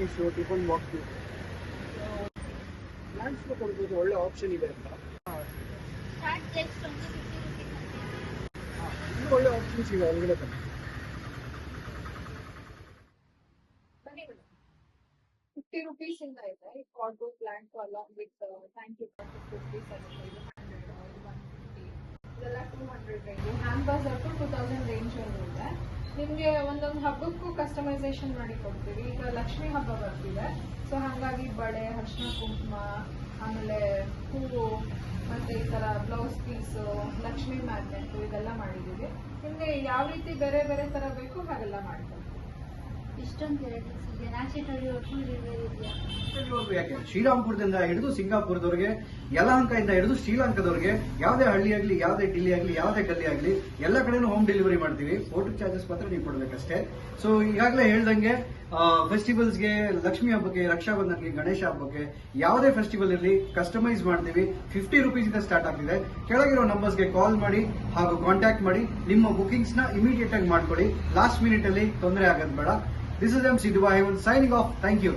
Rice tiffin box plants ಕೊಡ್ಬೋದು, ಒಳ್ಳೆ option ಇದೆ ಅಂತ. ಇನ್ನೂ ಒಳ್ಳೆ ಆಪ್ಷನ್ಸ್ ಇದೆ ಒಳಗಡೆ ಬನ್ನಿ. 50 rupees ಇಂದ ಇದೆ. Cargo plant along with thank you 50 150 ಇದೆಲ್ಲ 200 range. Hand boss up 2000 range ಅಲ್ಲಿ ಇದೆ. ನಿಮಗೆ ಒಂದೊಂದು ಹಬ್ಬಕ್ಕೂ ಕಸ್ಟಮೈಸೇಷನ್ ಮಾಡಿ ಕೊಡ್ತೀವಿ. ಈಗ ಲಕ್ಷ್ಮೀ ಹಬ್ಬ ಬರ್ತಿದೆ, ಸೊ ಹಾಗಾಗಿ ಬಳೆ, ಅರಿಶಿನ ಕುಂಕುಮ, ಆಮೇಲೆ ಹೂವು, ಮತ್ತೆ ಈ ತರ ಬ್ಲೌಸ್ ಪೀಸು, ಲಕ್ಷ್ಮೀ ಮ್ಯಾಗ್ನೆಟ್ ಇದೆಲ್ಲ ಮಾಡಿದ್ದೀವಿ. ನಿಮಗೆ ಯಾವ ರೀತಿ ಬೇರೆ ಬೇರೆ ತರ ಬೇಕು ಹಾಗೆಲ್ಲ ಮಾಡ್ಕೊಡ್ತೀವಿ. ಇಷ್ಟೊಂದು ವೆರೈಟೀಸ್ ಇದೆ. ಯಾಕೆ ಶ್ರೀರಾಮ್ಪುರದಿಂದ ಹಿಡಿದು ಸಿಂಗಾಪುರದವರೆಗೆ, ಯಲಹಂಕದಿಂದ ಹಿಡಿದು ಶ್ರೀಲಂಕಾದವರೆಗೆ, ಯಾವುದೇ ಹಳ್ಳಿ ಆಗಲಿ, ಯಾವುದೇ ಡಿಲ್ಲಿ ಆಗಲಿ, ಯಾವುದೇ ಗಲ್ಲಿ ಆಗಲಿ ಎಲ್ಲ ಕಡೆನೂ ಹೋಮ್ ಡೆಲಿವರಿ ಮಾಡ್ತೀವಿ. ಪೋರ್ಟಲ್ ಚಾರ್ಜಸ್ ಮಾತ್ರ ನೀವು ಕೊಡ್ಬೇಕಷ್ಟೇ. ಸೊ ಈಗಾಗಲೇ ಹೇಳ್ದಂಗೆ ಫೆಸ್ಟಿವಲ್ಸ್ಗೆ, ಲಕ್ಷ್ಮಿ ಹಬ್ಬಕ್ಕೆ, ರಕ್ಷಾಬಂಧನ್ಗೆ, ಗಣೇಶ ಹಬ್ಬಕ್ಕೆ, ಯಾವುದೇ ಫೆಸ್ಟಿವಲ್ ಇರಲಿ ಕಸ್ಟಮೈಸ್ ಮಾಡ್ತೀವಿ. 50 rupees ಇಂದ ಸ್ಟಾರ್ಟ್ ಆಗ್ತಿದೆ. ಕೆಳಗಿರೋ ನಂಬರ್ಸ್ಗೆ ಕಾಲ್ ಮಾಡಿ ಹಾಗೂ ಕಾಂಟ್ಯಾಕ್ಟ್ ಮಾಡಿ ನಿಮ್ಮ ಬುಕಿಂಗ್ಸ್ ನ ಇಮಿಡಿಯೇಟ್ ಆಗಿ ಮಾಡ್ಕೊಳ್ಳಿ. ಲಾಸ್ಟ್ ಮಿನಿಟ್ ಅಲ್ಲಿ ತೊಂದರೆ ಆಗೋದು ಬೇಡ. This is MC Dubai signing off. Thank you.